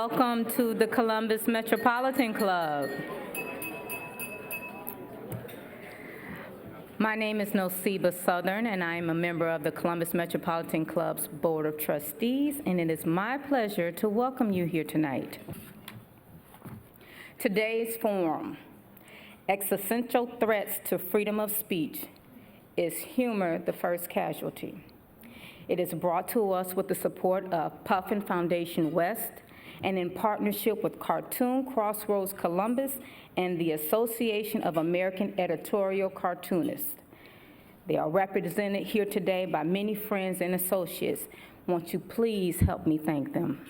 Welcome to the Columbus Metropolitan Club. My name is Nosiba Southern, and I am a member of the Columbus Metropolitan Club's Board of Trustees, and it is my pleasure to welcome you here tonight. Today's forum, Existential Threats to Freedom of Speech, is Humor the First Casualty. It is brought to us with the support of Puffin Foundation West and in partnership with Cartoon Crossroads Columbus and the Association of American Editorial Cartoonists. They are represented here today by many friends and associates. Won't you please help me thank them?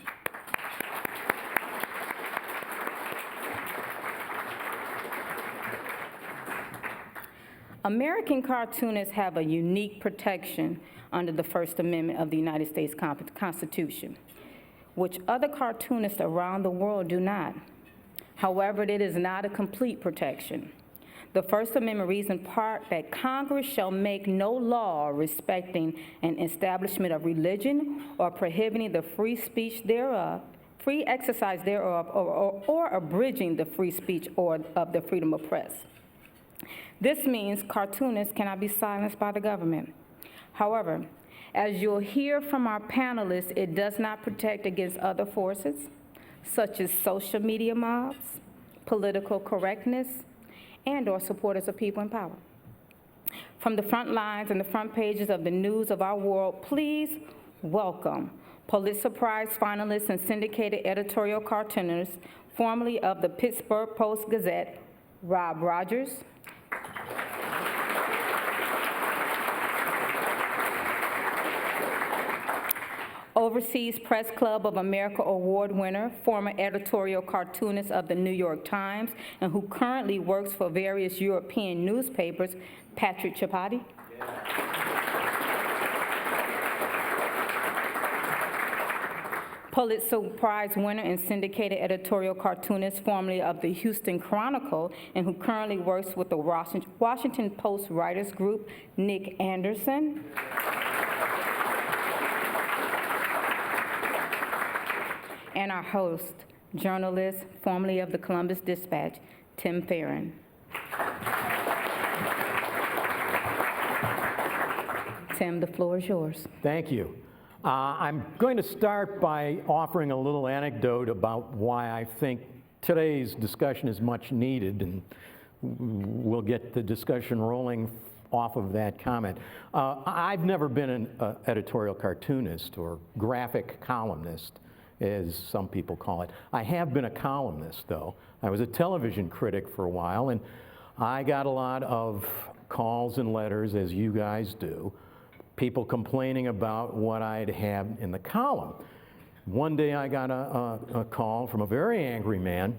American cartoonists have a unique protection under the First Amendment of the United States Constitution, which other cartoonists around the world do not. However, it is not a complete protection. The First Amendment reads in part that Congress shall make no law respecting an establishment of religion or prohibiting the free speech thereof, free exercise thereof, or abridging the free speech or of the freedom of press. This means cartoonists cannot be silenced by the government. However, as you'll hear from our panelists, it does not protect against other forces, such as social media mobs, political correctness, and/or supporters of people in power. From the front lines and the front pages of the news of our world, please welcome Pulitzer Prize finalist and syndicated editorial cartoonist, formerly of the Pittsburgh Post-Gazette, Rob Rogers. Overseas Press Club of America Award winner, former editorial cartoonist of the New York Times, and who currently works for various European newspapers, Patrick Chapati. Pulitzer Prize winner and syndicated editorial cartoonist, formerly of the Houston Chronicle, and who currently works with the Washington Post Writers Group, Nick Anderson. And our host, journalist, formerly of the Columbus Dispatch, Tim Farron. Tim, the floor is yours. Thank you. I'm going to start by offering a little anecdote about why I think today's discussion is much needed, and we'll get the discussion rolling off of that comment. I've never been an editorial cartoonist or graphic columnist, as some people call it. I have been a columnist, though. I was a television critic for a while, and I got a lot of calls and letters, as you guys do, people complaining about what I'd had in the column. One day I got a call from a very angry man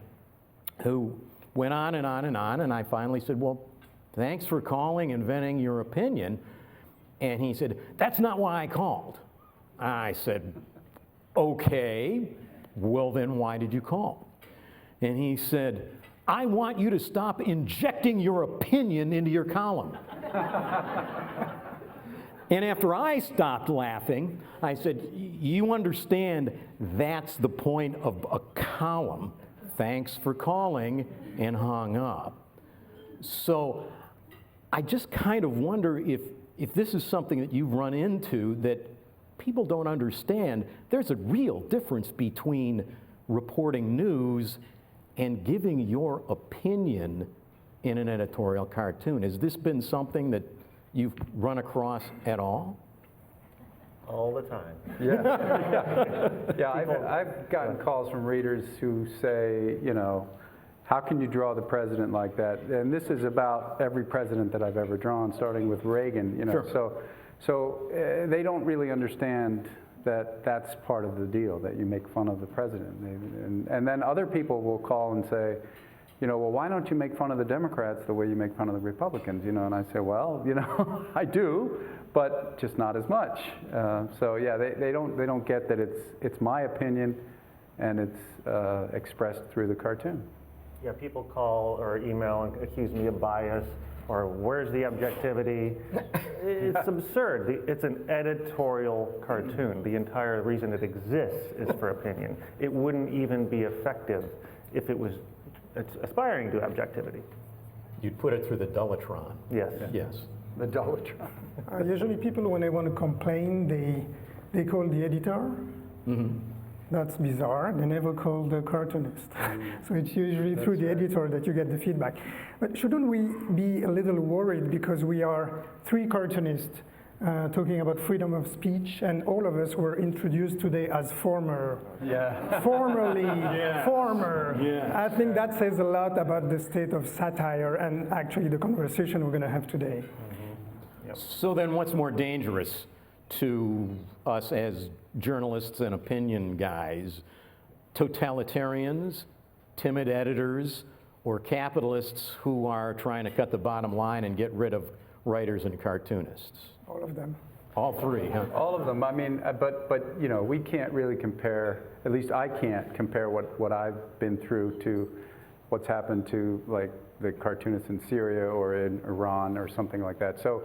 who went on and on and on, and I finally said, well, thanks for calling and venting your opinion. And he said, that's not why I called. I said, okay, well then why did you call? And he said, I want you to stop injecting your opinion into your column. And after I stopped laughing, I said, you understand that's the point of a column. Thanks for calling, and hung up. So I just kind of wonder if this is something that you've run into that people don't understand. There's a real difference between reporting news and giving your opinion in an editorial cartoon. Has this been something that you've run across at all? All the time. Yeah, I've gotten calls from readers who say, you know, how can you draw the president like that? And this is about every president that I've ever drawn, starting with Reagan, you know. Sure. So they don't really understand that that's part of the deal, that you make fun of the president. And then other people will call and say, you know, well, why don't you make fun of the Democrats the way you make fun of the Republicans? You know, and I say, well, you know, I do, but just not as much. So yeah, they don't get that it's my opinion, and it's expressed through the cartoon. Yeah, people call or email and accuse me of bias. Or where's the objectivity? It's absurd. It's an editorial cartoon. The entire reason it exists is for opinion. It wouldn't even be effective if it was aspiring to objectivity. You'd put it through the Dullatron. Yes. Yes. The Dullatron. Usually people, when they want to complain, they call the editor. That's bizarre. They never call the cartoonist. So it's usually through the editor that you get the feedback. But shouldn't we be a little worried because we are three cartoonists talking about freedom of speech, and all of us were introduced today as formerly, former. I think that says a lot about the state of satire and actually the conversation we're going to have today. So then what's more dangerous to us as journalists and opinion guys? Totalitarians, timid editors, or capitalists who are trying to cut the bottom line and get rid of writers and cartoonists? All of them. All three, huh? All of them. I mean, but you know, we can't really compare. At least I can't compare what I've been through to what's happened to like the cartoonists in Syria or in Iran or something like that. So,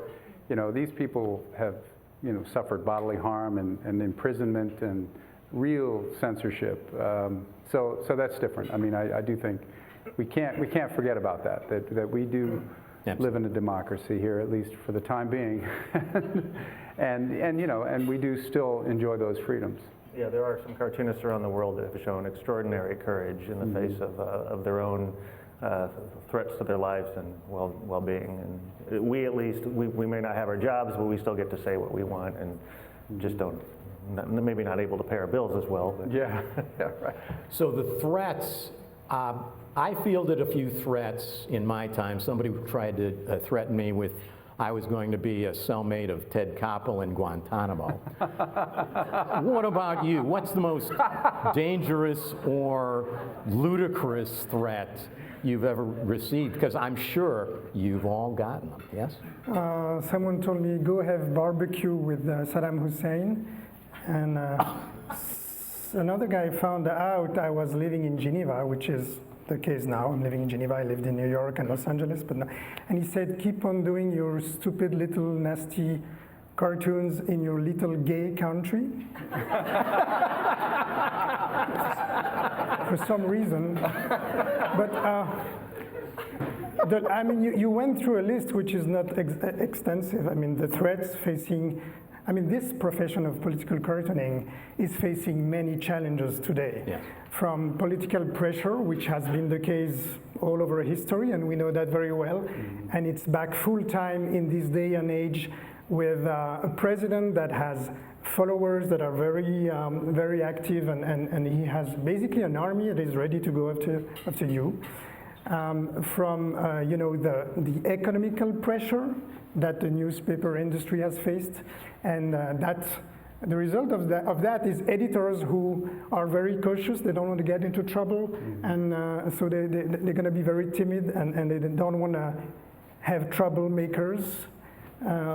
you know, these people have suffered bodily harm and imprisonment and real censorship. So that's different. I mean, I do think we can't forget about that we do live in a democracy here, at least for the time being, and we do still enjoy those freedoms. Yeah, there are some cartoonists around the world that have shown extraordinary courage in the face of their own threats to their lives and well-being. And we, at least, we may not have our jobs, but we still get to say what we want and just maybe not able to pay our bills as well. But. Yeah, yeah, right. So the threats, I fielded a few threats in my time. Somebody tried to threaten me with I was going to be a cellmate of Ted Koppel in Guantanamo. What about you? What's the most dangerous or ludicrous threat you've ever received? Because I'm sure you've all gotten them, yes? Someone told me, go have barbecue with Saddam Hussein. And another guy found out I was living in Geneva, which is the case now. I'm living in Geneva. I lived in New York and Los Angeles, but no. And he said, keep on doing your stupid little nasty cartoons in your little gay country. For some reason. But I mean, you went through a list which is not extensive. I mean, the threats facing, I mean, this profession of political cartooning is facing many challenges today. Yeah. From political pressure, which has been the case all over history, and we know that very well, and it's back full time in this day and age with a president that has followers that are very, very active, and he has basically an army that is ready to go after you. From the economical pressure that the newspaper industry has faced, and the result of that is editors who are very cautious. They don't want to get into trouble, and so they're going to be very timid, and they don't want to have troublemakers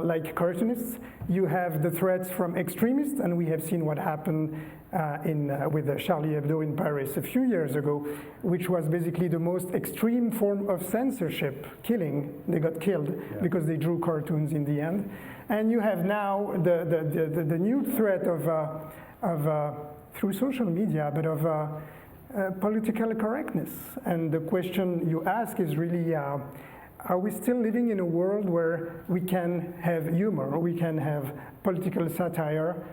like cartoonists. You have the threats from extremists, and we have seen what happened with Charlie Hebdo in Paris a few years ago, which was basically the most extreme form of censorship, killing. They got killed because they drew cartoons in the end. And you have now the new threat of through social media, but of political correctness. And the question you ask is really, are we still living in a world where we can have humor, we can have political satire,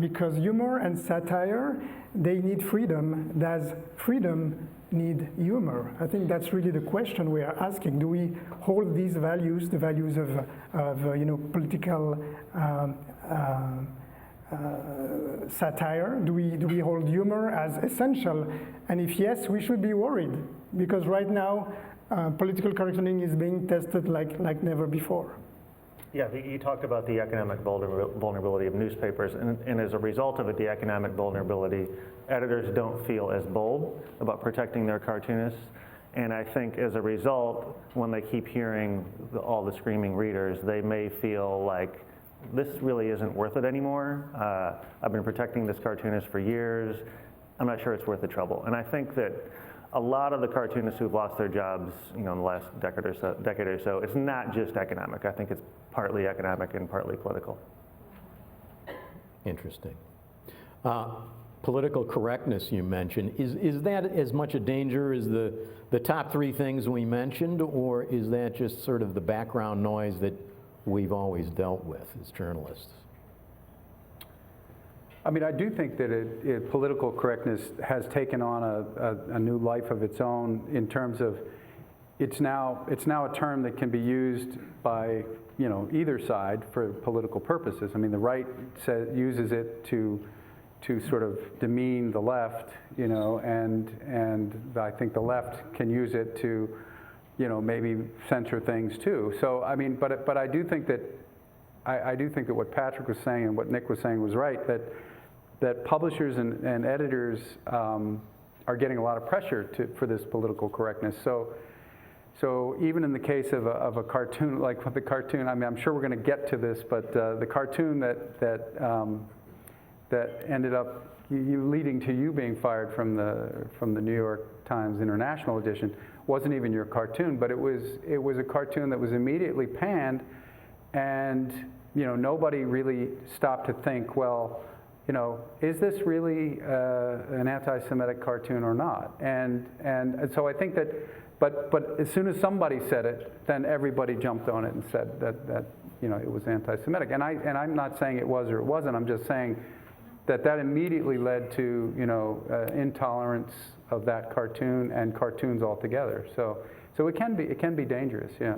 because humor and satire, they need freedom. Does freedom need humor? I think that's really the question we are asking. Do we hold these values, the values of political satire? Do we hold humor as essential? And if yes, we should be worried, because right now, political cartooning is being tested like never before. Yeah, you talked about the economic vulnerability of newspapers, and as a result of it, the economic vulnerability, editors don't feel as bold about protecting their cartoonists. And I think as a result, when they keep hearing all the screaming readers, they may feel like this really isn't worth it anymore. I've been protecting this cartoonist for years. I'm not sure it's worth the trouble. And I think that a lot of the cartoonists who've lost their jobs, in the last decade or so, it's not just economic. I think it's partly economic and partly political. Interesting. Political correctness you mentioned, is that as much a danger as the top three things we mentioned, or is that just sort of the background noise that we've always dealt with as journalists? I mean, I do think that political correctness has taken on a new life of its own in terms of it's now a term that can be used by either side for political purposes. I mean, the right uses it to sort of demean the left, and I think the left can use it to maybe censor things too. So I mean, but I do think that I do think that what Patrick was saying and what Nick was saying was right, that publishers and editors are getting a lot of pressure for this political correctness. So even in the case of a cartoon, like the cartoon, I mean, I'm sure we're going to get to this, but the cartoon that ended up leading to you being fired from the New York Times International edition wasn't even your cartoon, but it was a cartoon that was immediately panned, and nobody really stopped to think, well, is this really an anti-Semitic cartoon or not? And so I think that, but as soon as somebody said it, then everybody jumped on it and said that it was anti-Semitic. And I'm not saying it was or it wasn't. I'm just saying that immediately led to intolerance of that cartoon and cartoons altogether. So it can be dangerous. Yeah.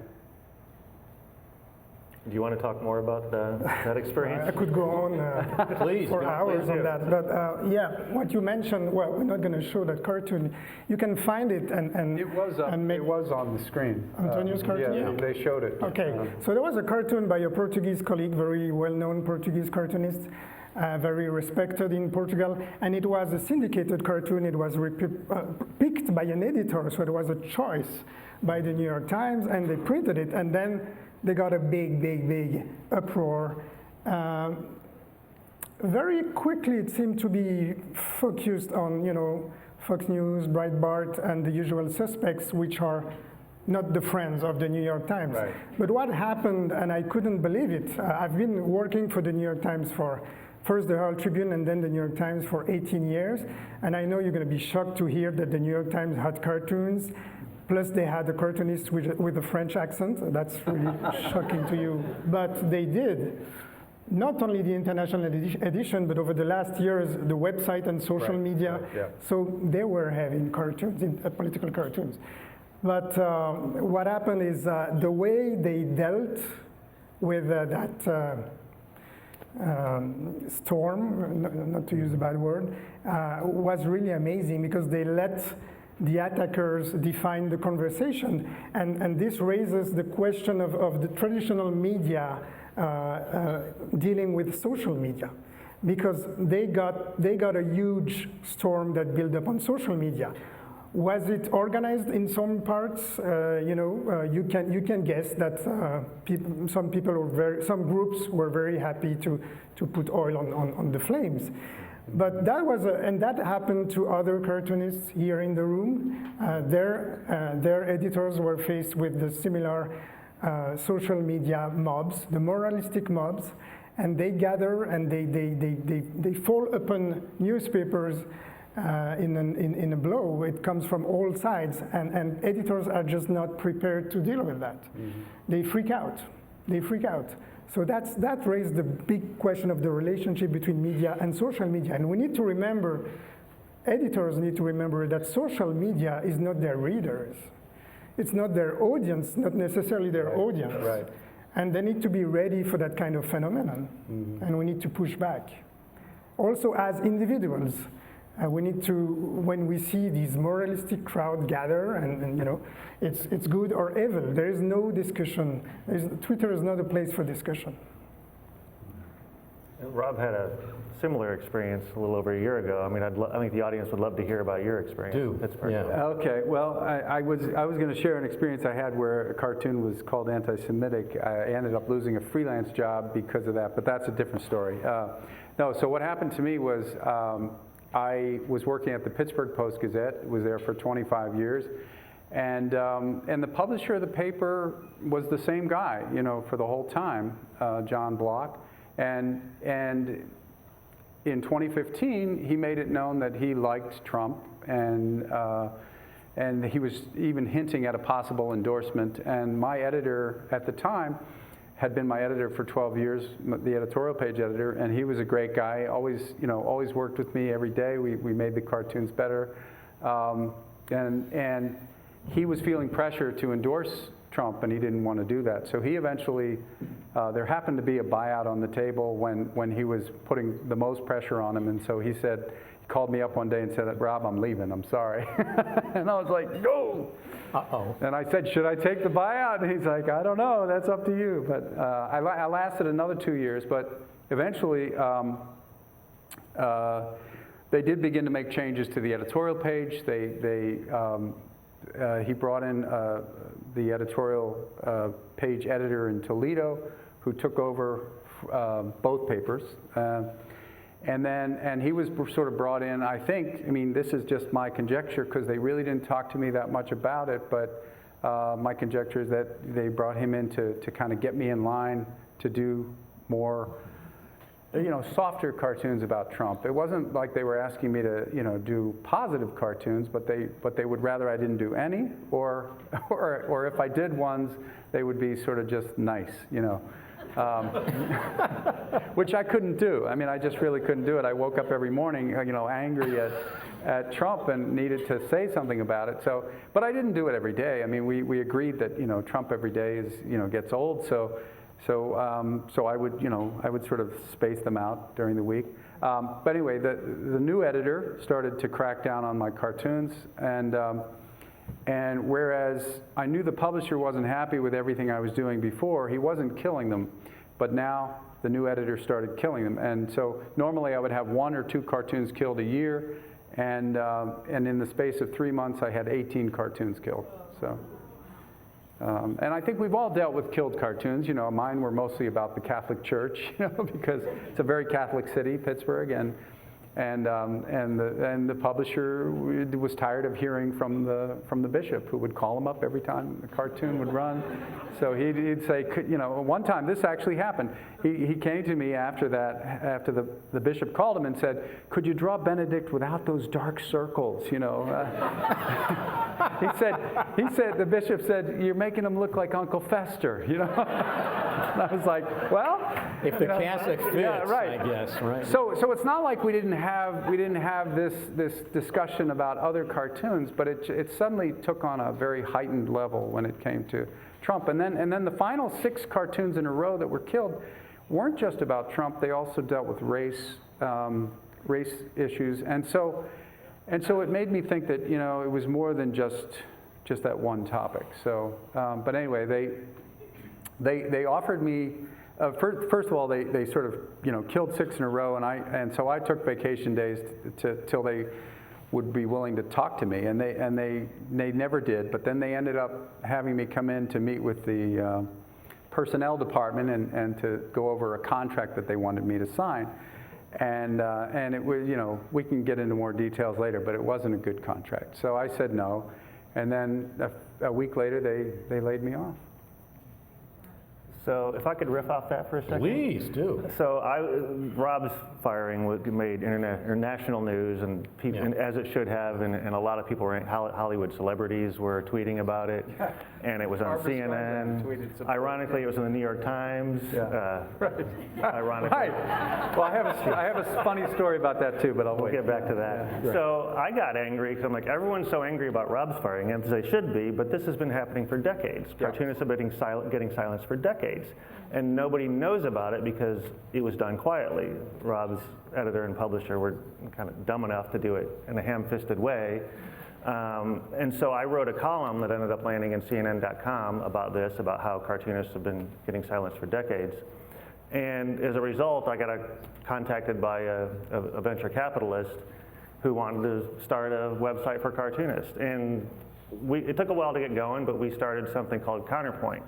Do you want to talk more about that experience? I could go on Please, for hours on do. that. But yeah, what you mentioned, well, we're not going to show that cartoon. You can find it and It was make it was on the screen. Antonio's cartoon? Yeah, they showed it. Okay, so there was a cartoon by a Portuguese colleague, very well-known Portuguese cartoonist, very respected in Portugal, and it was a syndicated cartoon. It was picked by an editor, so it was a choice by the New York Times, and they printed it, and then they got a big uproar. Very quickly, it seemed to be focused on, Fox News, Breitbart, and the usual suspects, which are not the friends of the New York Times. Right. But what happened, and I couldn't believe it, I've been working for the New York Times for first the Herald Tribune and then the New York Times for 18 years, and I know you're going to be shocked to hear that the New York Times had cartoons. Plus, they had a cartoonist with a French accent. That's really shocking to you. But they did. Not only the international edition, but over the last years, the website and social media. Right, yeah. So they were having cartoons, political cartoons. But what happened is the way they dealt with that storm, not to use a bad word, was really amazing because they let the attackers define the conversation, and this raises the question of the traditional media dealing with social media, because they got a huge storm that built up on social media. Was it organized in some parts? You can guess that some groups were very happy to put oil on the flames. But that was, and that happened to other cartoonists here in the room. Their editors were faced with the similar social media mobs, the moralistic mobs, and they gather and they fall upon newspapers in a blow. It comes from all sides, and editors are just not prepared to deal with that. Mm-hmm. They freak out. So that raised the big question of the relationship between media and social media. And we need to remember, editors need to remember that social media is not their readers. It's not their audience, not necessarily their audience. Right. And they need to be ready for that kind of phenomenon. Mm-hmm. And we need to push back. Also, as individuals, we need to, when we see these moralistic crowd gather, and it's good or evil. There is no discussion. Twitter is not a place for discussion. Rob had a similar experience a little over a year ago. I mean, I think the audience would love to hear about your experience. Yeah. Okay. Well, I was going to share an experience I had where a cartoon was called anti-Semitic. I ended up losing a freelance job because of that, but that's a different story. No. So what happened to me was I was working at the Pittsburgh Post-Gazette, was there for 25 years, and the publisher of the paper was the same guy, you know, for the whole time, John Block, and in 2015, he made it known that he liked Trump, and he was even hinting at a possible endorsement, and my editor at the time had been my editor for 12 years, the editorial page editor, and he was a great guy, always worked with me every day. We made the cartoons better. And he was feeling pressure to endorse Trump, and he didn't want to do that. So he eventually, there happened to be a buyout on the table when he was putting the most pressure on him, and so he said, he called me up one day and said, Rob, I'm leaving, I'm sorry. And I was like, no! Uh-oh. And I said, should I take the buyout? And he's like, I don't know, that's up to you. But I lasted another 2 years, but eventually they did begin to make changes to the editorial page. He brought in the editorial page editor in Toledo, who took over both papers. And he was sort of brought in, I mean, this is just my conjecture, because they really didn't talk to me that much about it, but my conjecture is that they brought him in to kind of get me in line to do more, you know, softer cartoons about Trump. It wasn't like they were asking me to, you know, do positive cartoons, but they would rather I didn't do any, or if I did ones, they would be sort of just nice, you know. Which I couldn't do. I mean, I just really couldn't do it. I woke up every morning, you know, angry at Trump and needed to say something about it. So, but I didn't do it every day. I mean, we agreed that, you know, Trump every day is, you know, gets old. So I would, you know, I would sort of space them out during the week. But anyway, the new editor started to crack down on my cartoons, and whereas I knew the publisher wasn't happy with everything I was doing before, he wasn't killing them. But now the new editor started killing them. And so normally I would have 1 or 2 cartoons killed a year. And in the space of 3 months, I had 18 cartoons killed. So, and I think we've all dealt with killed cartoons. You know, mine were mostly about the Catholic Church, you know, because it's a very Catholic city, Pittsburgh. And the publisher was tired of hearing from the bishop, who would call him up every time the cartoon would run. So he'd say, you know, one time this actually happened. He came to me after the bishop called him and said, could you draw Benedict without those dark circles, you know? He said, the bishop said, you're making him look like Uncle Fester, you know? And I was like, well, if the Catholic fits, yeah, right. I guess, right? So it's not like we didn't have this discussion about other cartoons, but it suddenly took on a very heightened level when it came to Trump. And then the final 6 cartoons in a row that were killed weren't just about Trump. They also dealt with race issues, and so it made me think that, you know, it was more than just that one topic. So, but anyway, they offered me. First of all, they sort of, you know, killed 6 in a row, and so I took vacation days till they would be willing to talk to me, and they never did. But then they ended up having me come in to meet with the personnel department and to go over a contract that they wanted me to sign, and it was, you know, we can get into more details later, but it wasn't a good contract. So I said no, and then a week later they laid me off. So if I could riff off that for a second. Please do. So Rob's firing made international news, and people, and as it should have, and a lot of people, Hollywood celebrities were tweeting about it, and it was on CNN. Ironically, it was in the New York Times. Yeah. Right. Ironically. Right. Well, I have a funny story about that too, but We'll get back to that. Yeah. So I got angry because I'm like, everyone's so angry about Rob's firing, as they should be, but this has been happening for decades. Yeah. Cartoonists have been getting silenced for decades. And nobody knows about it because it was done quietly. Rob's editor and publisher were kind of dumb enough to do it in a ham-fisted way. And so I wrote a column that ended up landing in CNN.com about this, about how cartoonists have been getting silenced for decades. And as a result, I got contacted by a venture capitalist who wanted to start a website for cartoonists. And it took a while to get going, but we started something called Counterpoint,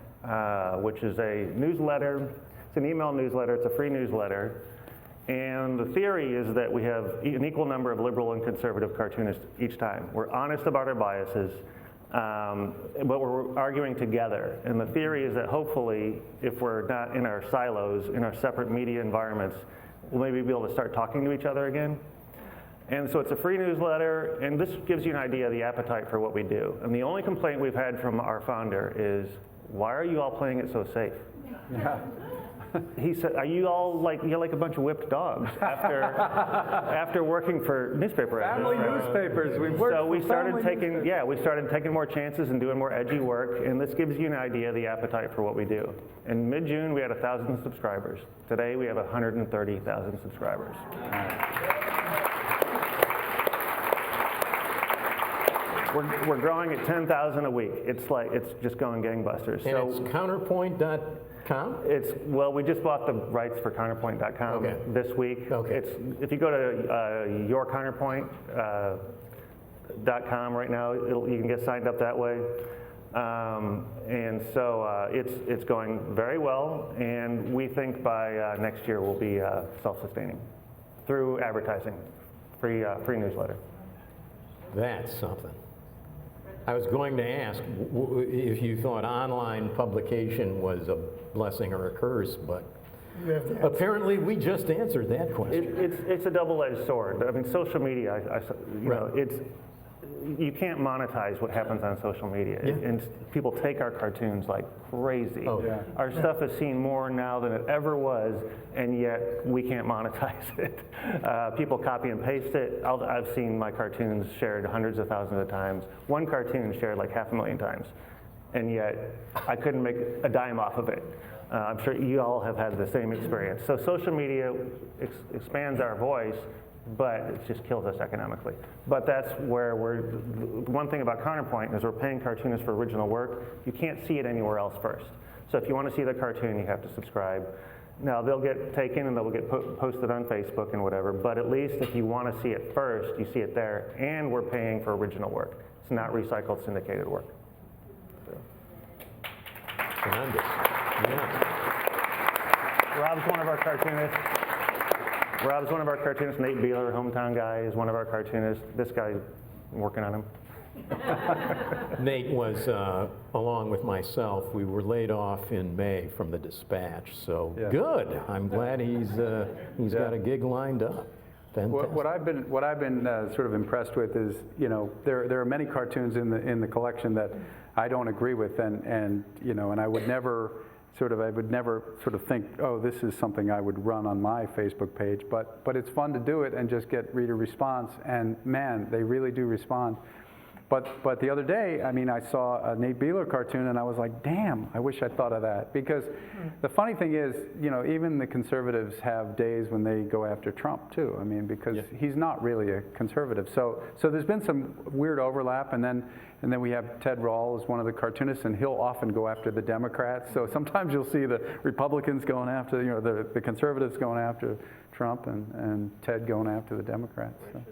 which is a newsletter. It's an email newsletter. It's a free newsletter. And the theory is that we have an equal number of liberal and conservative cartoonists each time. We're honest about our biases, but we're arguing together. And the theory is that hopefully, if we're not in our silos, in our separate media environments, we'll maybe be able to start talking to each other again. And so it's a free newsletter, and this gives you an idea of the appetite for what we do. And the only complaint we've had from our founder is, why are you all playing it so safe? Yeah. He said, "Are you all like, you're like a bunch of whipped dogs after working for newspaper editors?" Family newspapers. We've worked So we for started family taking, newspapers. yeah, we started taking more chances and doing more edgy work, and this gives you an idea of the appetite for what we do. In mid-June, we had 1,000 subscribers. Today, we have 130,000 subscribers. We're growing at 10,000 a week. It's just going gangbusters. And it's counterpoint.com? Well, we just bought the rights for counterpoint.com Okay. this week. Okay. If you go to yourcounterpoint.com right now, you can get signed up that way. And so it's going very well, and we think by next year we'll be self-sustaining through advertising, free newsletter. That's something. I was going to ask if you thought online publication was a blessing or a curse, but You have the answer. apparently we just answered that question. It's a double-edged sword. I mean, social media, you know, you can't monetize what happens on social media. Yeah. And people take our cartoons like crazy. Oh. Yeah. Our stuff is seen more now than it ever was, and yet we can't monetize it. People copy and paste it. I've seen my cartoons shared hundreds of thousands of times. One cartoon shared like 500,000 times, and yet I couldn't make a dime off of it. I'm sure you all have had the same experience. So social media expands our voice, but it just kills us economically. But that's where one thing about Counterpoint is we're paying cartoonists for original work. You can't see it anywhere else first. So if you want to see the cartoon, you have to subscribe. Now, they'll get taken and they'll get posted on Facebook and whatever, but at least if you want to see it first, you see it there, and we're paying for original work. It's not recycled, syndicated work. Tremendous. Yeah. Rob's one of our cartoonists. Nate Beeler, hometown guy, is one of our cartoonists. This guy's working on him. Nate was, along with myself, we were laid off in May from the Dispatch, so Yeah. good. I'm glad he's got a gig lined up. Fantastic. What I've been sort of impressed with is, you know, there are many cartoons in the collection that I don't agree with, and you know, and I would never sort of think, oh, this is something I would run on my Facebook page, but it's fun to do it and just get reader response, and man, they really do respond. But the other day, I mean, I saw a Nate Beeler cartoon and I was like, damn, I wish I thought of that. Because the funny thing is, you know, even the conservatives have days when they go after Trump too. I mean, because he's not really a conservative. So there's been some weird overlap, and then we have Ted Rall as one of the cartoonists, and he'll often go after the Democrats. So sometimes you'll see the Republicans going after, you know, the conservatives going after Trump, and Ted going after the Democrats. So.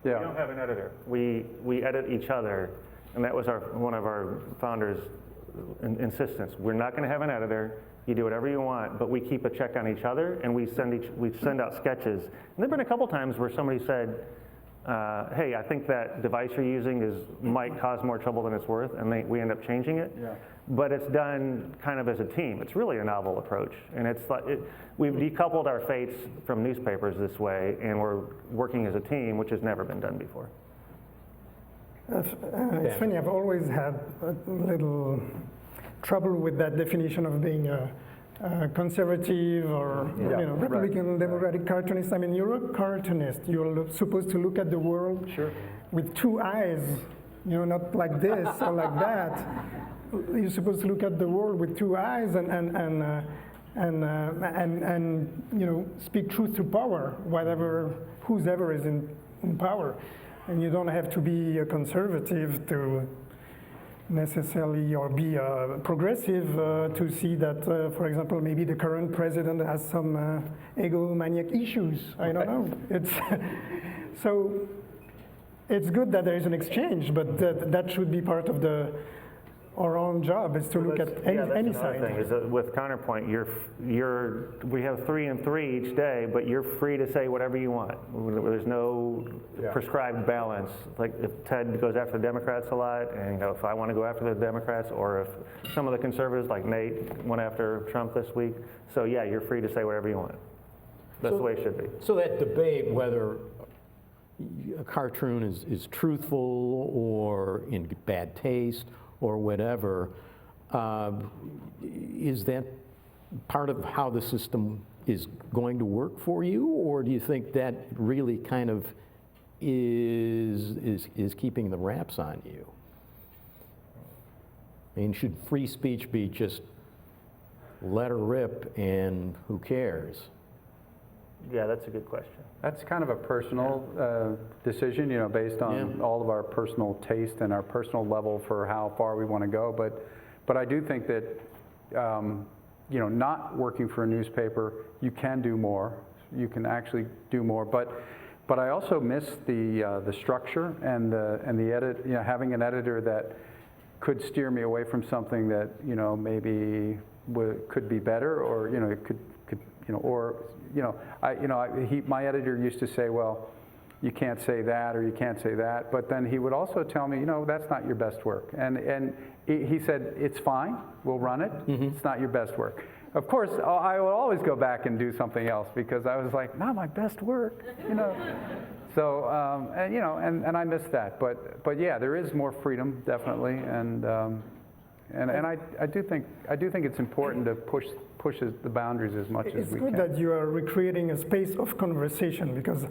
Yeah. We don't have an editor. We edit each other, and that was one of our founders' insistence. We're not going to have an editor. You do whatever you want, but we keep a check on each other, and we send out sketches. And there've been a couple times where somebody said, "Hey, I think that device you're using might cause more trouble than it's worth," and we end up changing it. Yeah. But it's done kind of as a team. It's really a novel approach, and we've decoupled our fates from newspapers this way, and we're working as a team, which has never been done before. It's funny, I've always had a little trouble with that definition of being a conservative or you know, Republican, Democratic cartoonist. I mean, you're a cartoonist. You're supposed to look at the world with two eyes, you know, not like this or like that. You're supposed to look at the world with two eyes and you know, speak truth to power, whoever is in power. And you don't have to be a conservative to necessarily or be progressive to see that, for example, maybe the current president has some egomaniac issues. I don't know. It's so it's good that there is an exchange, but that should be part of the our own job is to look at any that's another side. thing, is that with Counterpoint, we have 3 and 3 each day, but you're free to say whatever you want. There's no prescribed balance. Like if Ted goes after the Democrats a lot, and if I want to go after the Democrats, or if some of the conservatives like Nate went after Trump this week, so yeah, you're free to say whatever you want. That's the way it should be. So that debate whether a cartoon is truthful or in bad taste or whatever, is that part of how the system is going to work for you, or do you think that really kind of is keeping the wraps on you? I mean, should free speech be just let her rip and who cares? Yeah, that's a good question. That's kind of a personal decision, you know, based on all of our personal taste and our personal level for how far we want to go. But I do think that, you know, not working for a newspaper, you can do more. You can actually do more. But I also miss the structure and the edit. You know, having an editor that could steer me away from something that, you know, maybe could be better, or, you know, it could you know, or, you know, my editor used to say, well, you can't say that or you can't say that, but then he would also tell me, you know, that's not your best work. And he said, it's fine, we'll run it, it's not your best work. Of course, I would always go back and do something else because I was like, not my best work, you know. So, and, you know, and I miss that, but yeah, there is more freedom, definitely, and I do think it's important to push the boundaries as much as we can. It's good that you are recreating a space of conversation, because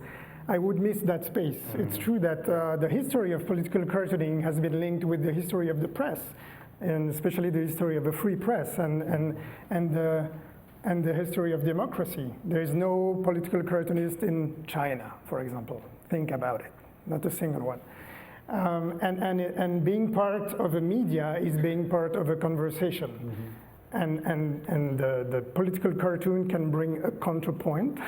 I would miss that space. It's true that the history of political cartooning has been linked with the history of the press, and especially the history of a free press and the history of democracy. There is no political cartoonist in China, for example. Think about it, not a single one. And being part of a media is being part of a conversation. And the political cartoon can bring a counterpoint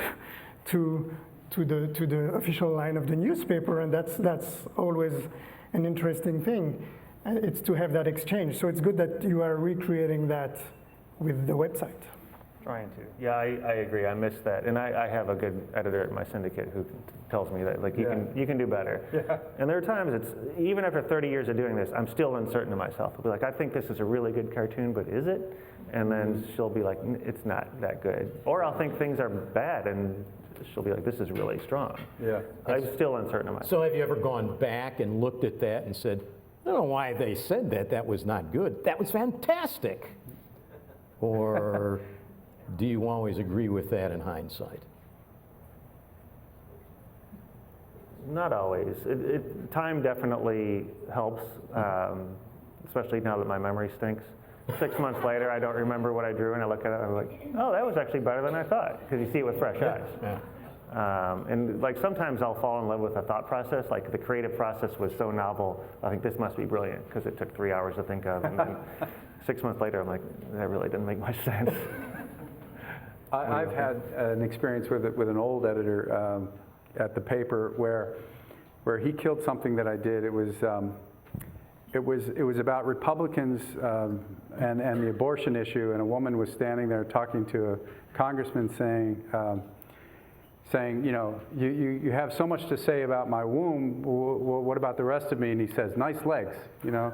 to the official line of the newspaper, and that's always an interesting thing. And it's to have that exchange. So it's good that you are recreating that with the website. Trying to. Yeah, I agree. I miss that, and I have a good editor at my syndicate who tells me that, like, you can do better. Yeah. And there are times it's even after 30 years of doing this, I'm still uncertain of myself. I'll be like, I think this is a really good cartoon, but is it? And then she'll be like, it's not that good. Or I'll think things are bad, and she'll be like, this is really strong. Yeah. I'm still uncertain of myself. So have you ever gone back and looked at that and said, I don't know why they said that. That was not good. That was fantastic. Or do you always agree with that in hindsight? Not always. Time definitely helps, especially now that my memory stinks. 6 months later, I don't remember what I drew, and I look at it and I'm like, oh, that was actually better than I thought, because you see it with fresh eyes. Yeah. And like sometimes I'll fall in love with a thought process, like the creative process was so novel, I think this must be brilliant, because it took 3 hours to think of, and then 6 months later I'm like, that really didn't make much sense. I've had an experience with an old editor at the paper where he killed something that I did. It was about Republicans and the abortion issue, and a woman was standing there talking to a congressman saying, you know, you have so much to say about my womb. What about the rest of me? And he says, nice legs, you know,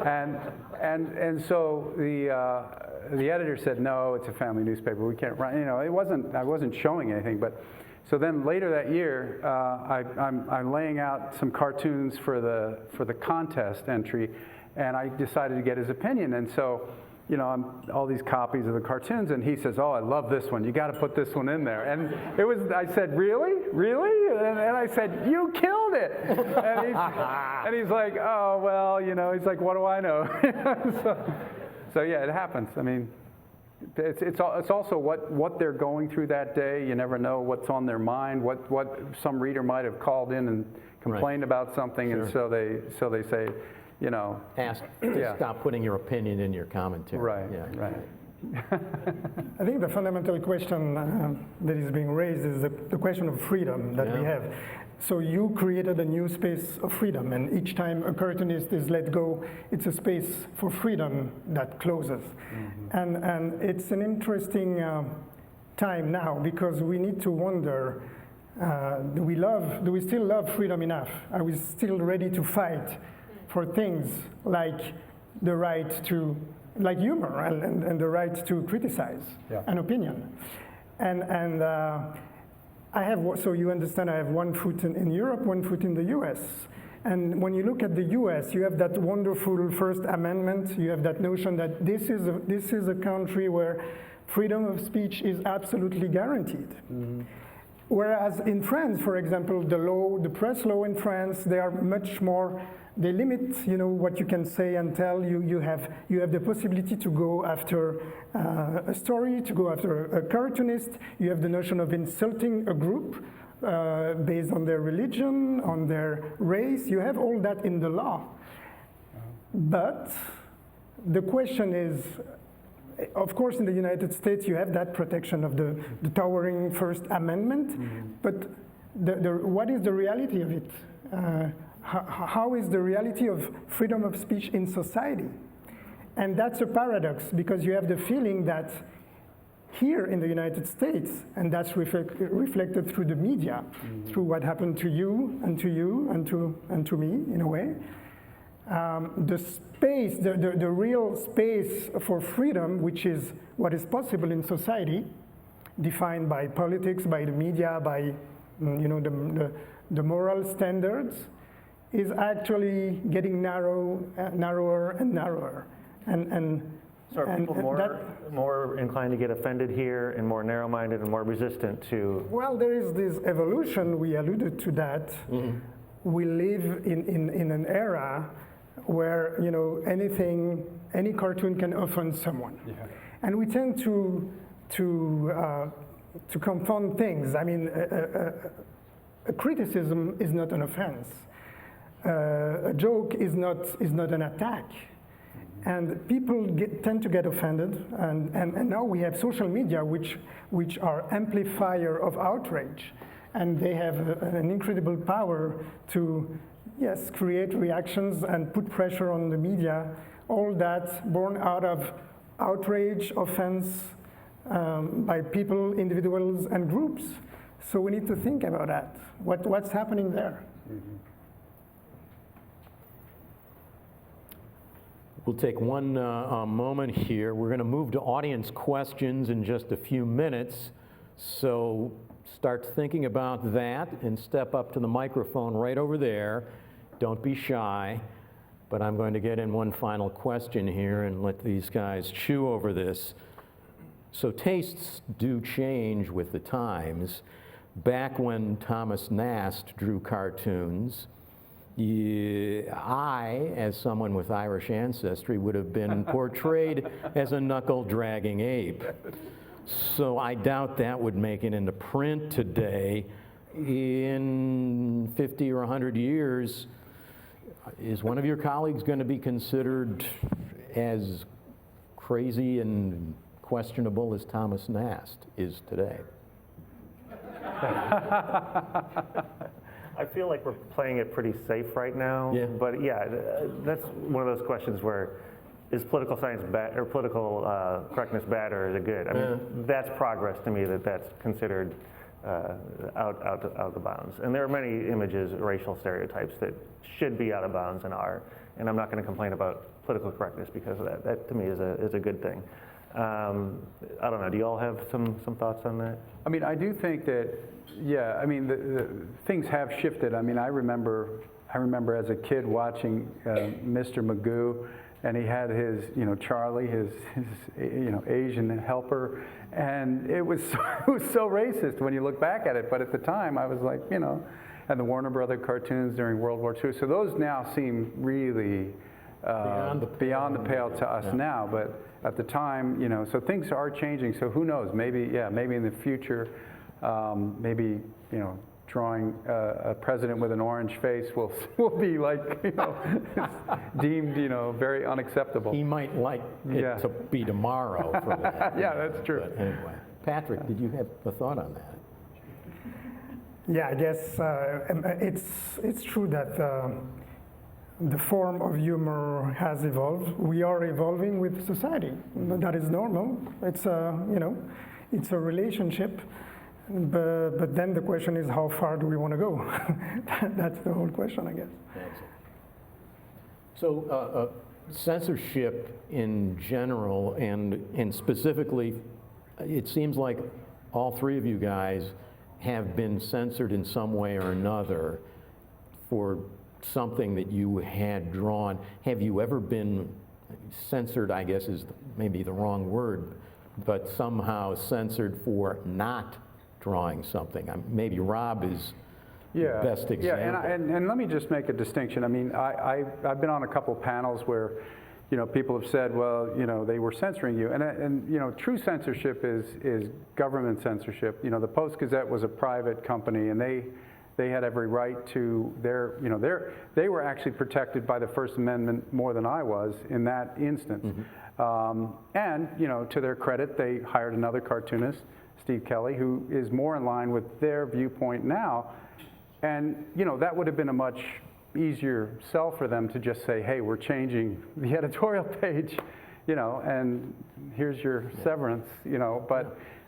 and so the editor said, no, it's a family newspaper. We can't run. You know, I wasn't showing anything, but. So then later that year, I'm laying out some cartoons for the contest entry, and I decided to get his opinion. And so, you know, all these copies of the cartoons, and he says, "Oh, I love this one. You got to put this one in there." And I said, "Really, really?" And I said, "You killed it." And he's like, "Oh, well, you know," he's like, "What do I know?" So yeah, it happens. I mean. It's also what they're going through that day. You never know what's on their mind. What some reader might have called in and complained about something, and so they say, you know, ask to stop putting your opinion in your commentary. Right. Yeah. Right. I think the fundamental question that is being raised is the question of freedom that we have. So you created a new space of freedom, and each time a cartoonist is let go, it's a space for freedom that closes. And it's an interesting time now, because we need to wonder, do we still love freedom enough? Are we still ready to fight for things like the right to, like humor and the right to criticize an opinion? And I have, so you understand, I have one foot in Europe, one foot in the US. And when you look at the US, you have that wonderful First Amendment. You have that notion that this is a country where freedom of speech is absolutely guaranteed. Whereas in France, for example, the press law in France, they are much more, they limit, what you can say and tell. You have the possibility to go after a story, to go after a cartoonist. You have the notion of insulting a group based on their religion, on their race. You have all that in the law. But the question is, of course, in the United States, you have that protection of the towering First Amendment, but what is the reality of it? How is the reality of freedom of speech in society? And that's a paradox, because you have the feeling that here in the United States, and that's reflected through the media, through what happened to you and to you and to me, in a way, the space, the real space for freedom, which is what is possible in society, defined by politics, by the media, by the moral standards, is actually getting narrower and narrower. So are people more inclined to get offended here and more narrow-minded and more resistant to? Well, there is this evolution, we alluded to that. We live in an era where any cartoon can offend someone. And we tend to confound things. I mean, a criticism is not an offense. A joke is not an attack. And people tend to get offended, and now we have social media, which are amplifier of outrage, and they have an incredible power to, yes, create reactions and put pressure on the media. All that born out of outrage, offense by people, individuals, and groups. So we need to think about that. What's happening there? We'll take one moment here. We're going to move to audience questions in just a few minutes. So start thinking about that and step up to the microphone right over there. Don't be shy. But I'm going to get in one final question here and let these guys chew over this. So tastes do change with the times. Back when Thomas Nast drew cartoons, I, as someone with Irish ancestry, would have been portrayed as a knuckle-dragging ape. So I doubt that would make it into print today. In 50 or 100 years, is one of your colleagues going to be considered as crazy and questionable as Thomas Nast is today? I feel like we're playing it pretty safe right now. Yeah. But yeah, that's one of those questions where, is political science bad, or political correctness bad, or is it good? I mean, that's progress to me, that's considered out of the bounds. And there are many images, racial stereotypes that should be out of bounds and are. And I'm not going to complain about political correctness because of that. That to me is a good thing. I don't know. Do you all have some thoughts on that? I mean, I do think that, yeah. I mean, the things have shifted. I mean, I remember as a kid watching Mr. Magoo, and he had his, Charlie, his Asian helper, and it was so racist when you look back at it. But at the time, I was like, and the Warner Brother cartoons during World War II. So those now seem really beyond the pale to us now. But at the time, so things are changing. So who knows? Maybe in the future, maybe drawing a president with an orange face will be like deemed very unacceptable. He might like it to be tomorrow for that. Yeah, that's true. But anyway, Patrick, did you have a thought on that? Yeah, I guess it's true that the form of humor has evolved. We are evolving with society. That is normal. It's it's a relationship. But then the question is, how far do we want to go? That's the whole question, I guess. So censorship in general, and specifically, it seems like all three of you guys have been censored in some way or another for something that you had drawn. Have you ever been censored, I guess is maybe the wrong word, but somehow censored for not drawing something? Maybe Rob is the best example. Yeah, and let me just make a distinction. I mean, I've been on a couple panels where, people have said, well, they were censoring you. And true censorship is government censorship. The Post-Gazette was a private company, and they had every right to they were actually protected by the First Amendment more than I was in that instance. Mm-hmm. And, to their credit, they hired another cartoonist, Steve Kelly, who is more in line with their viewpoint now. And, that would have been a much easier sell for them to just say, hey, we're changing the editorial page, and here's your severance,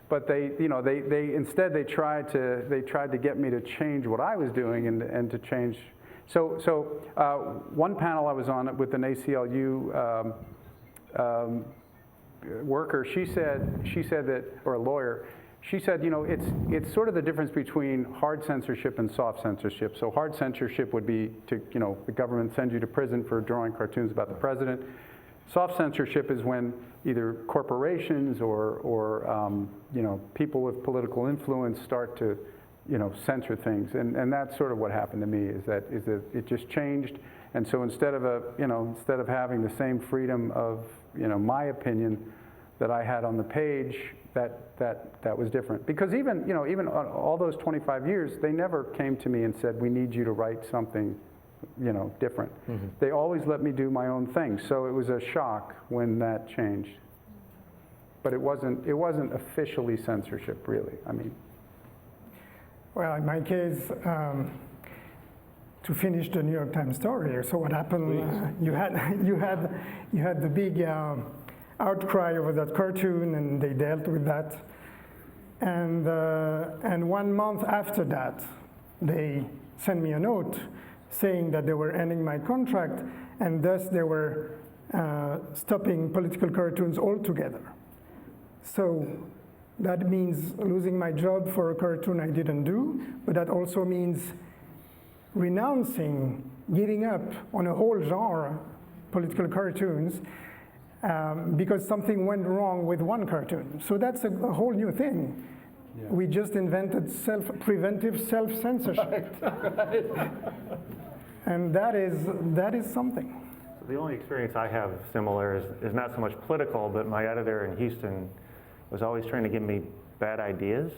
but they, they instead they tried to get me to change what I was doing and to change. So one panel I was on with an ACLU worker, she said that, or a lawyer, she said, it's sort of the difference between hard censorship and soft censorship. So hard censorship would be to, the government sends you to prison for drawing cartoons about the president. Soft censorship is when either corporations or people with political influence start to, censor things. And that's sort of what happened to me, is that it just changed. And so instead of having the same freedom of, my opinion that I had on the page, that was different. Because even all those 25 years, they never came to me and said, we need you to write something, different. Mm-hmm. They always let me do my own thing. So it was a shock when that changed. But it wasn't officially censorship, really. I mean. Well, in my case, to finish the New York Times story, so what happened? You had the big outcry over that cartoon, and they dealt with that. And 1 month after that, they sent me a note saying that they were ending my contract, and thus they were stopping political cartoons altogether. So that means losing my job for a cartoon I didn't do, but that also means renouncing, giving up on a whole genre, political cartoons, because something went wrong with one cartoon. So that's a whole new thing. Yeah. We just invented preventive self-censorship. Right. And that is something. So the only experience I have similar is not so much political, but my editor in Houston was always trying to give me bad ideas.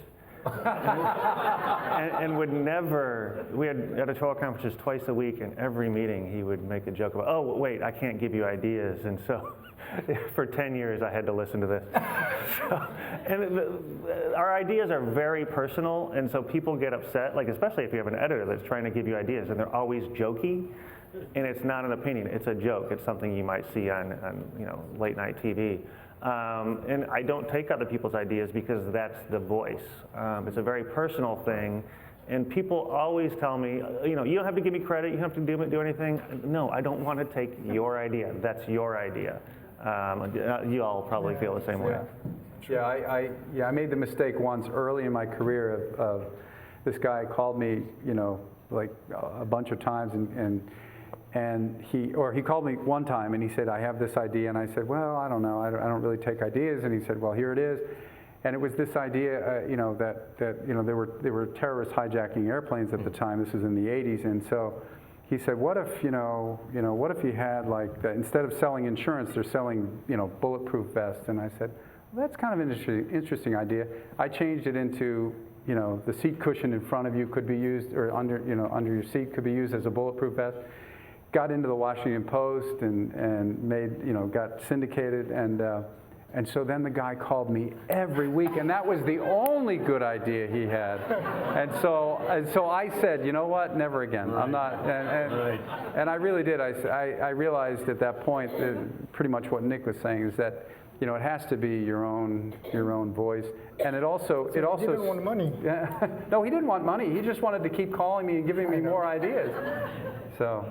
and would never, we had editorial conferences twice a week, and every meeting he would make a joke about, oh, wait, I can't give you ideas. And so for 10 years I had to listen to this. Our ideas are very personal, and so people get upset, like especially if you have an editor that's trying to give you ideas, and they're always jokey, and it's not an opinion, it's a joke. It's something you might see on late night TV. And I don't take other people's ideas because that's the voice. It's a very personal thing, and people always tell me, you don't have to give me credit, you don't have to do anything. No, I don't want to take your idea. That's your idea. You all probably feel the same way. I made the mistake once early in my career of this guy called me, like a bunch of times, and he called me one time and he said, I have this idea, and I said, well, I don't know, I don't really take ideas, and he said, well, here it is. And it was this idea, that there were terrorists hijacking airplanes at the time. This was in the 80s, and so he said, what if what if you had like instead of selling insurance, they're selling bulletproof vests? And I said, well, that's kind of an interesting idea. I changed it into the seat cushion in front of you could be used, or under your seat could be used as a bulletproof vest. Got into the Washington Post and made got syndicated, and And so then the guy called me every week, and that was the only good idea he had. And so I said, you know what, never again. I'm not, and I really did. I realized at that point that pretty much what Nick was saying is that, you know, it has to be your own voice, and it also He didn't want money. Yeah, no, he didn't want money. He just wanted to keep calling me and giving me more ideas. So,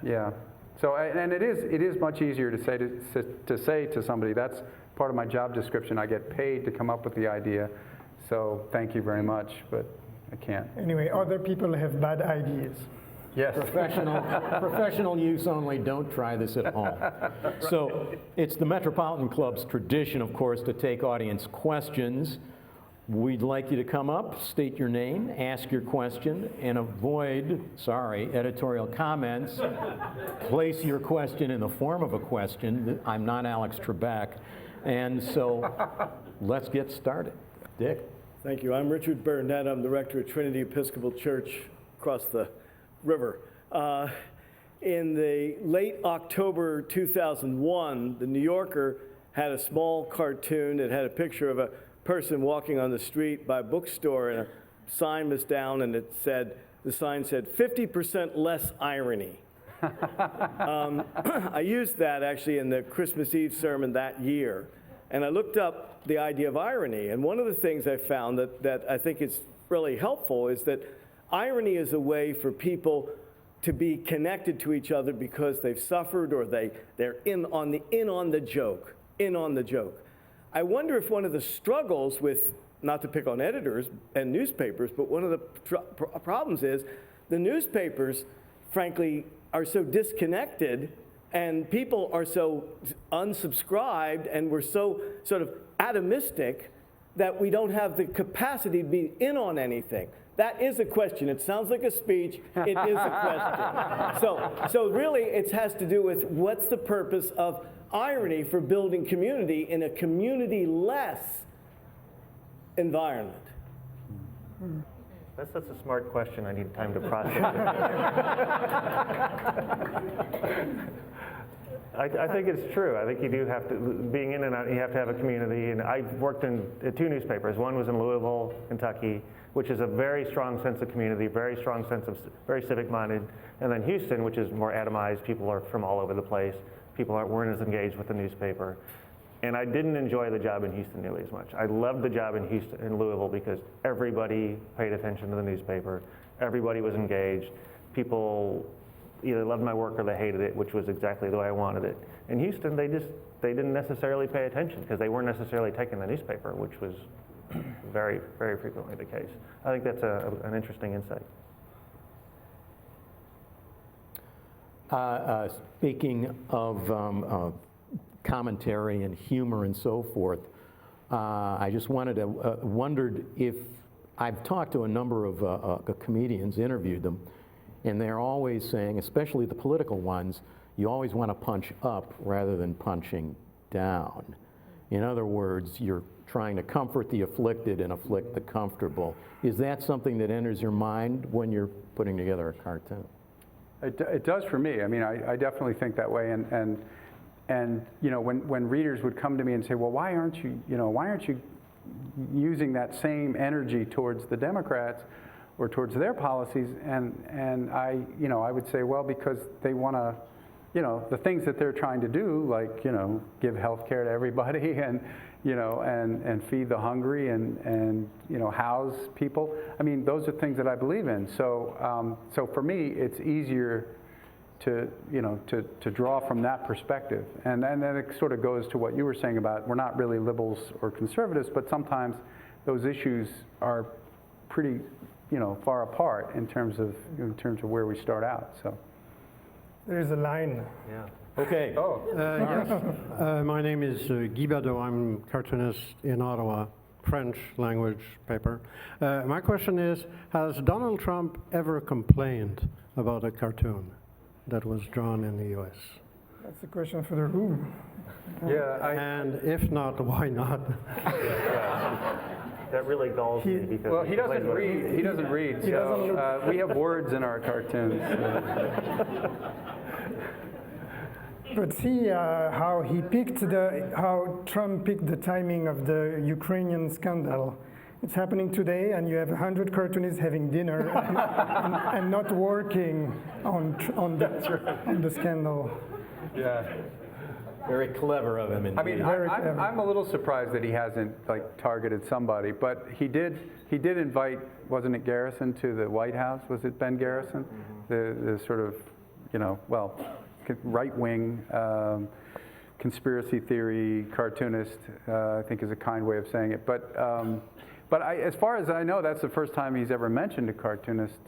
yeah. So, and it is much easier to say to somebody, that's part of my job description. I get paid to come up with the idea. So thank you very much, but I can't. Anyway, other people have bad ideas. Yes. Professional use only, don't try this at home. So it's the Metropolitan Club's tradition, of course, to take audience questions. We'd like you to come up, state your name, ask your question, and avoid, editorial comments. Place your question in the form of a question. I'm not Alex Trebek. And so let's get started. Dick? Thank you. I'm Richard Burnett. I'm the rector of Trinity Episcopal Church across the river. In the late October 2001, the New Yorker had a small cartoon that had a picture of a person walking on the street by a bookstore, and a sign was down, and the sign said, 50% less irony. I used that actually in the Christmas Eve sermon that year, and I looked up the idea of irony, and one of the things I found that I think is really helpful is that irony is a way for people to be connected to each other because they've suffered or they're in on the joke. I wonder if one of the struggles with, not to pick on editors and newspapers, but one of the problems is the newspapers, frankly, are so disconnected and people are so unsubscribed and we're so sort of atomistic that we don't have the capacity to be in on anything. That is a question. It sounds like a speech. It is a question. So really it has to do with what's the purpose of irony for building community in a community-less environment? That's such a smart question. I need time to process it. I think it's true. I think you do have to, being in and out, you have to have a community. And I've worked in 2 newspapers. One was in Louisville, Kentucky, which is a very strong sense of community, very strong sense of, very civic-minded. And then Houston, which is more atomized. People are from all over the place. People weren't as engaged with the newspaper. And I didn't enjoy the job in Houston nearly as much. I loved the job in Houston, in Louisville, because everybody paid attention to the newspaper. Everybody was engaged. People either loved my work or they hated it, which was exactly the way I wanted it. In Houston, they didn't necessarily pay attention because they weren't necessarily taking the newspaper, which was very, very frequently the case. I think that's an interesting insight. Speaking of commentary and humor and so forth, I just wondered if, I've talked to a number of comedians, interviewed them, and they're always saying, especially the political ones, you always want to punch up rather than punching down. In other words, you're trying to comfort the afflicted and afflict the comfortable. Is that something that enters your mind when you're putting together a cartoon? It does for me. I mean, I definitely think that way. And you know, when readers would come to me and say, well, why aren't you using that same energy towards the Democrats or towards their policies? And I would say, well, because they want to, the things that they're trying to do, like, give health care to everybody and feed the hungry and house people. I mean, those are things that I believe in. So for me, it's easier to draw from that perspective. And then it sort of goes to what you were saying about we're not really liberals or conservatives, but sometimes those issues are pretty, far apart in terms of where we start out. So There's a line. Yeah. Okay. Yes. My name is Guy Badeau. I'm cartoonist in Ottawa, French language paper. My question is, has Donald Trump ever complained about a cartoon that was drawn in the U.S.? That's a question for the room. yeah, And if not, why not? That really galls me because well, he doesn't read. He doesn't read. So we have words in our cartoons. But see how how Trump picked the timing of the Ukrainian scandal. It's happening today, and you have 100 cartoonists having dinner and not working on the scandal. Yeah. Very clever of him, indeed. I mean, I'm a little surprised that he hasn't targeted somebody, but he did invite, wasn't it Garrison, to the White House? Was it Ben Garrison? Mm-hmm. The sort of, right-wing conspiracy theory cartoonist, I think is a kind way of saying it. But as far as I know, that's the first time he's ever mentioned a cartoonist.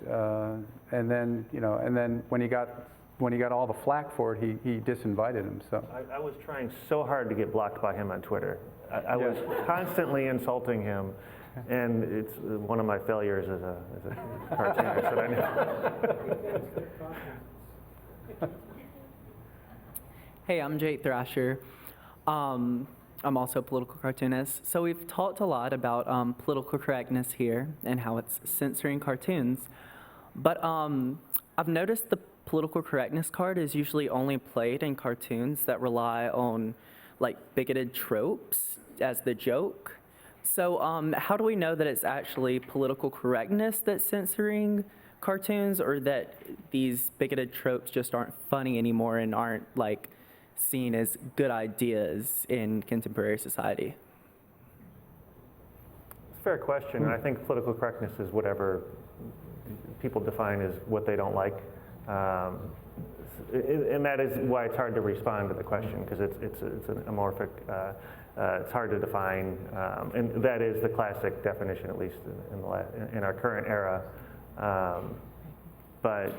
And then when he got all the flack for it, he disinvited him. So I was trying so hard to get blocked by him on Twitter. I was constantly insulting him, and it's one of my failures as a cartoonist that I know. Hey, I'm Jake Thrasher. I'm also a political cartoonist. So we've talked a lot about political correctness here and how it's censoring cartoons. But I've noticed the political correctness card is usually only played in cartoons that rely on bigoted tropes as the joke. So how do we know that it's actually political correctness that's censoring cartoons, or that these bigoted tropes just aren't funny anymore and aren't seen as good ideas in contemporary society? It's a fair question, and I think political correctness is whatever people define as what they don't like. And that is why it's hard to respond to the question, because it's an amorphic, it's hard to define, and that is the classic definition, at least in our current era. But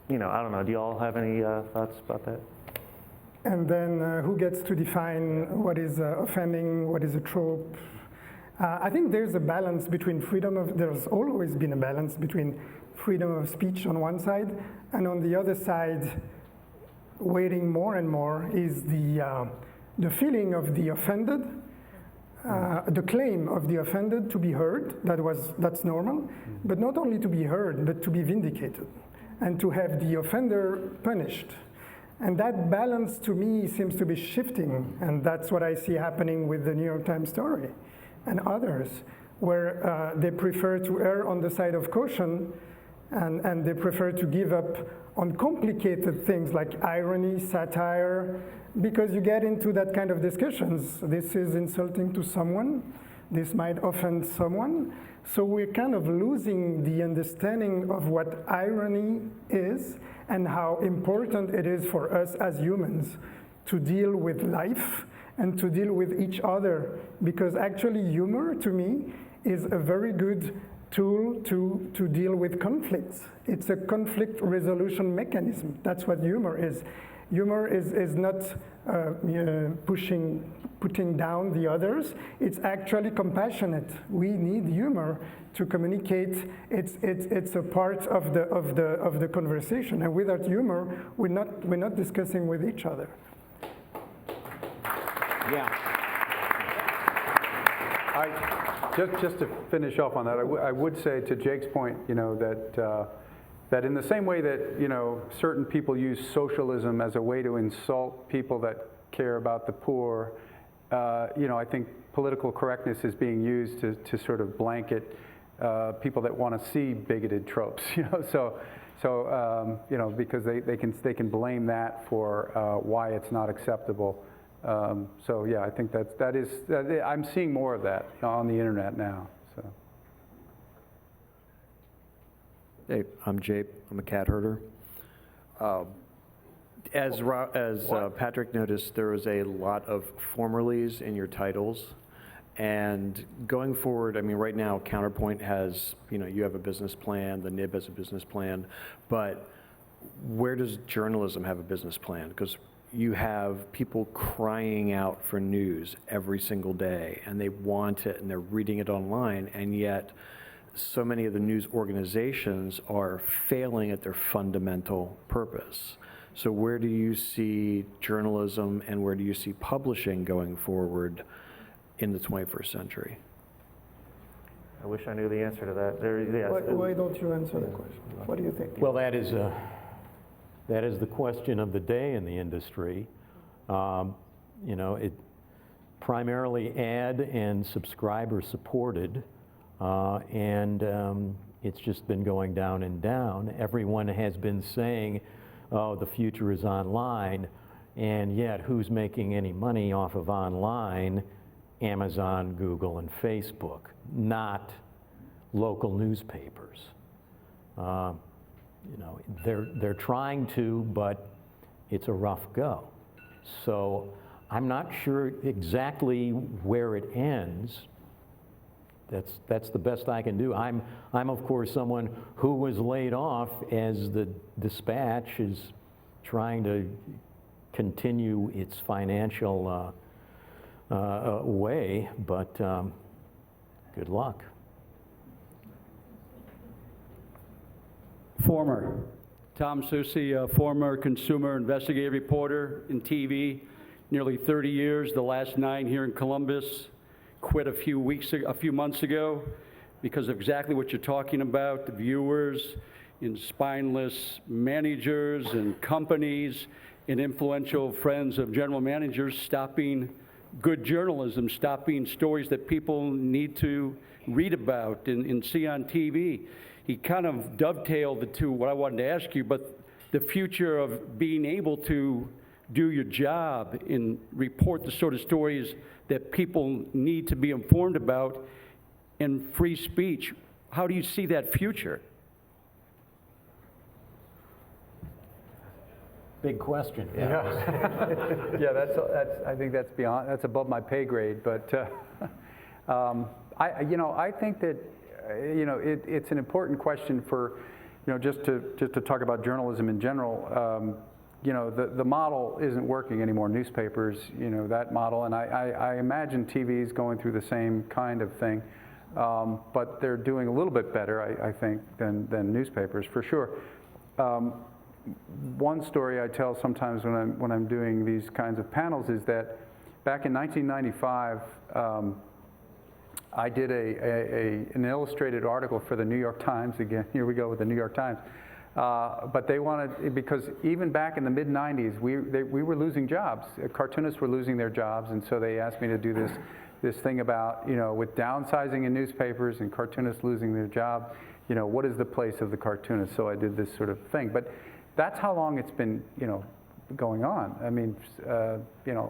I don't know. Do you all have any thoughts about that? And then who gets to define what is offending, what is a trope? I think there's a balance between there's always been a balance between freedom of speech on one side, and on the other side, waiting more and more, is the feeling of the offended, the claim of the offended to be heard. That's normal, but not only to be heard, but to be vindicated, and to have the offender punished. And that balance, to me, seems to be shifting, and that's what I see happening with the New York Times story and others, where they prefer to err on the side of caution, and they prefer to give up on complicated things like irony, satire, because you get into that kind of discussions. This is insulting to someone. This might offend someone. So we're kind of losing the understanding of what irony is and how important it is for us as humans to deal with life and to deal with each other. Because actually humor, to me, is a very good tool to deal with conflicts. It's a conflict resolution mechanism. That's what humor is. Humor is not putting down the others. It's actually compassionate. We need humor to communicate. It's a part of the conversation. And without humor, we're not discussing with each other. Yeah. Just to finish off on that, I would say to Jake's point, that in the same way that certain people use socialism as a way to insult people that care about the poor, I think political correctness is being used to sort of blanket people that want to see bigoted tropes. Because they can blame that for why it's not acceptable. I think that is I'm seeing more of that on the internet now. So. Hey, I'm Jape. I'm a cat herder. As Patrick noticed, there was a lot of formerlies in your titles. And going forward, I mean, right now, Counterpoint has, you have a business plan, the NIB has a business plan, but where does journalism have a business plan? Because you have people crying out for news every single day, and they want it, and they're reading it online, and yet so many of the news organizations are failing at their fundamental purpose. So where do you see journalism and where do you see publishing going forward in the 21st century? I wish I knew the answer to that. Why don't you answer the question? What do you think? Well, that is That is the question of the day in the industry. You know, it primarily ad and subscriber supported, and it's just been going down and down. Everyone has been saying, oh, the future is online, and yet who's making any money off of online? Amazon, Google, and Facebook, not local newspapers. You know, they're trying to, but it's a rough go. So I'm not sure exactly where it ends. That's the best I can do. I'm of course someone who was laid off as the Dispatch is trying to continue its financial way, but good luck. Former. Tom Susi, a former consumer investigative reporter in TV, nearly 30 years, the last 9 here in Columbus. Quit a few months ago because of exactly what you're talking about, the viewers and spineless managers and companies and influential friends of general managers stopping good journalism, stopping stories that people need to read about and see on TV. He kind of dovetailed the two, what I wanted to ask you, but the future of being able to do your job and report the sort of stories that people need to be informed about and free speech. How do you see that future? Big question. Yeah, that's I think that's above my pay grade, but I think that it's an important question for, just to talk about journalism in general. The model isn't working anymore. Newspapers, that model, and I imagine TV is going through the same kind of thing, but they're doing a little bit better, I think, than newspapers for sure. One story I tell sometimes when I'm doing these kinds of panels is that back in 1995. I did an illustrated article for the New York Times. Again, here we go with the New York Times. But they wanted, because even back in the mid-90s, we were losing jobs. Cartoonists were losing their jobs, and so they asked me to do this thing about, with downsizing in newspapers and cartoonists losing their job, what is the place of the cartoonist? So I did this sort of thing. But that's how long it's been, going on. I mean,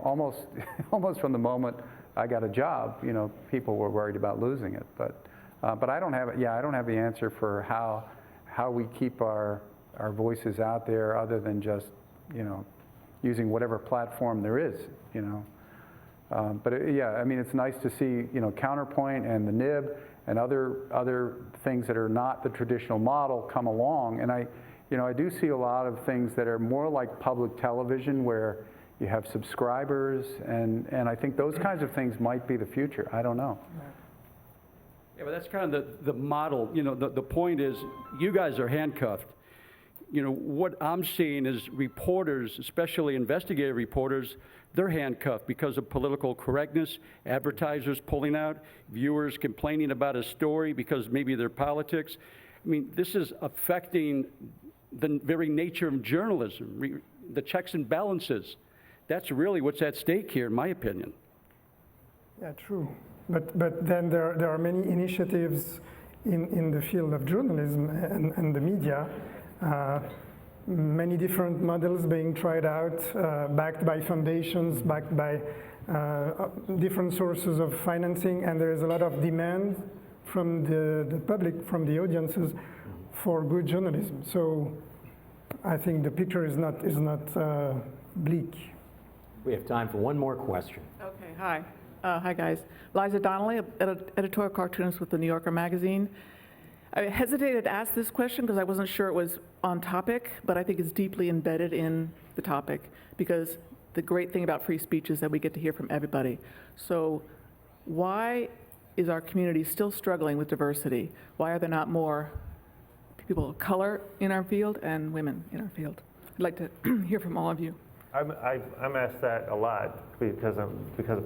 almost from the moment I got a job, people were worried about losing it, but I don't have the answer for how we keep our voices out there other than just, using whatever platform there is, But I mean, it's nice to see, Counterpoint and the Nib and other things that are not the traditional model come along, and I do see a lot of things that are more like public television where you have subscribers, and I think those kinds of things might be the future. I don't know. Yeah, but that's kind of the model. The point is you guys are handcuffed. What I'm seeing is reporters, especially investigative reporters, they're handcuffed because of political correctness, advertisers pulling out, viewers complaining about a story because maybe their politics. I mean, this is affecting the very nature of journalism, the checks and balances. That's really what's at stake here, in my opinion. Yeah, true. But then there are many initiatives in the field of journalism and the media, many different models being tried out, backed by foundations, backed by different sources of financing, and there is a lot of demand from the public, from the audiences, for good journalism. So I think the picture is not bleak. We have time for one more question. Okay, hi. Hi, guys. Liza Donnelly, editorial cartoonist with the New Yorker magazine. I hesitated to ask this question because I wasn't sure it was on topic, but I think it's deeply embedded in the topic because the great thing about free speech is that we get to hear from everybody. So why is our community still struggling with diversity? Why are there not more people of color in our field and women in our field? I'd like to hear from all of you. I'm asked that a lot because of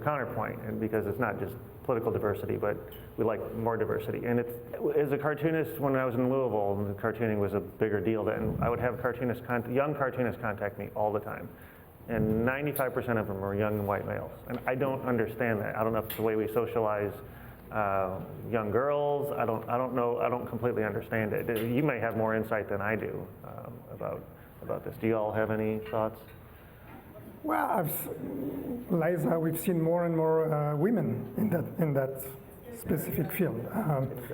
Counterpoint, and because it's not just political diversity, but we like more diversity. And it's, as a cartoonist, when I was in Louisville, and cartooning was a bigger deal then, I would have young cartoonists contact me all the time. And 95% of them are young white males. And I don't understand that. I don't know if it's the way we socialize young girls. I don't know. I don't completely understand it. You may have more insight than I do about this. Do you all have any thoughts? Well, Liza, we've seen more and more women in that specific field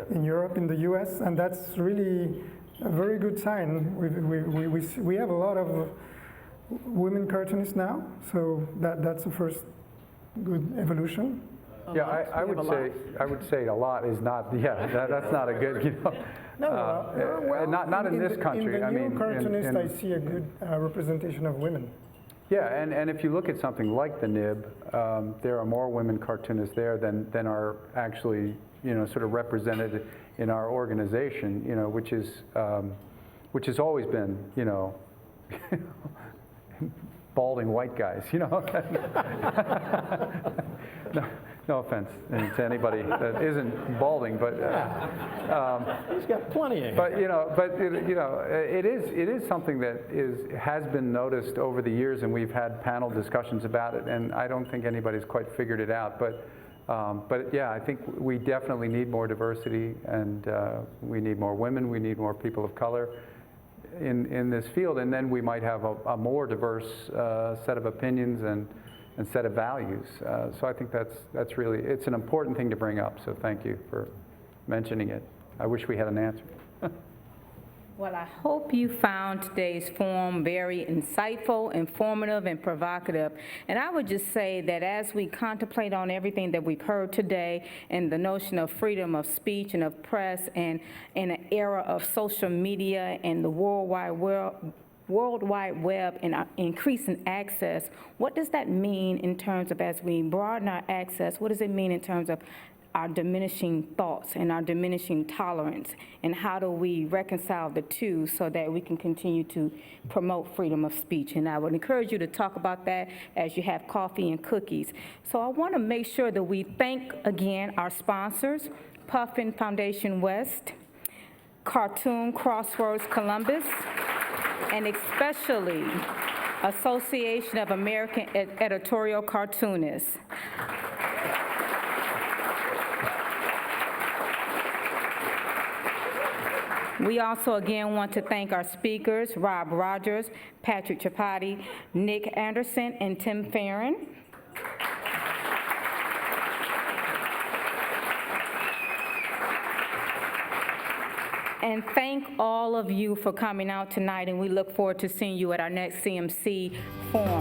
in Europe, in the U.S., and that's really a very good sign. We have a lot of women cartoonists now, so that's the first good evolution. Yeah, I would say a lot is not. Yeah, that's not a good. You know. No, not in this country. In the new cartoonist, I see a good representation of women. Yeah, and if you look at something like the Nib, there are more women cartoonists there than are actually, sort of represented in our organization, which has always been, balding white guys, No offense to anybody that isn't balding, but He's got plenty of but it is something that has been noticed over the years, and we've had panel discussions about it, and I don't think anybody's quite figured it out. But yeah, I think we definitely need more diversity, and we need more women, we need more people of color in this field, and then we might have a more diverse set of opinions and set of values. So I think that's really, it's an important thing to bring up, so thank you for mentioning it. I wish we had an answer. Well, I hope you found today's forum very insightful, informative, and provocative. And I would just say that as we contemplate on everything that we've heard today and the notion of freedom of speech and of press, and in an era of social media and the World Wide Web and increasing access, what does that mean in terms of, as we broaden our access, what does it mean in terms of our diminishing thoughts and our diminishing tolerance, and how do we reconcile the two so that we can continue to promote freedom of speech? And I would encourage you to talk about that as you have coffee and cookies. So I want to make sure that we thank again our sponsors, Puffin Foundation West, Cartoon Crossroads Columbus, and especially Association of American Editorial Cartoonists. We also again want to thank our speakers, Rob Rogers, Patrick Chapati, Nick Anderson, and Tim Farron. And thank all of you for coming out tonight, and we look forward to seeing you at our next CMC forum.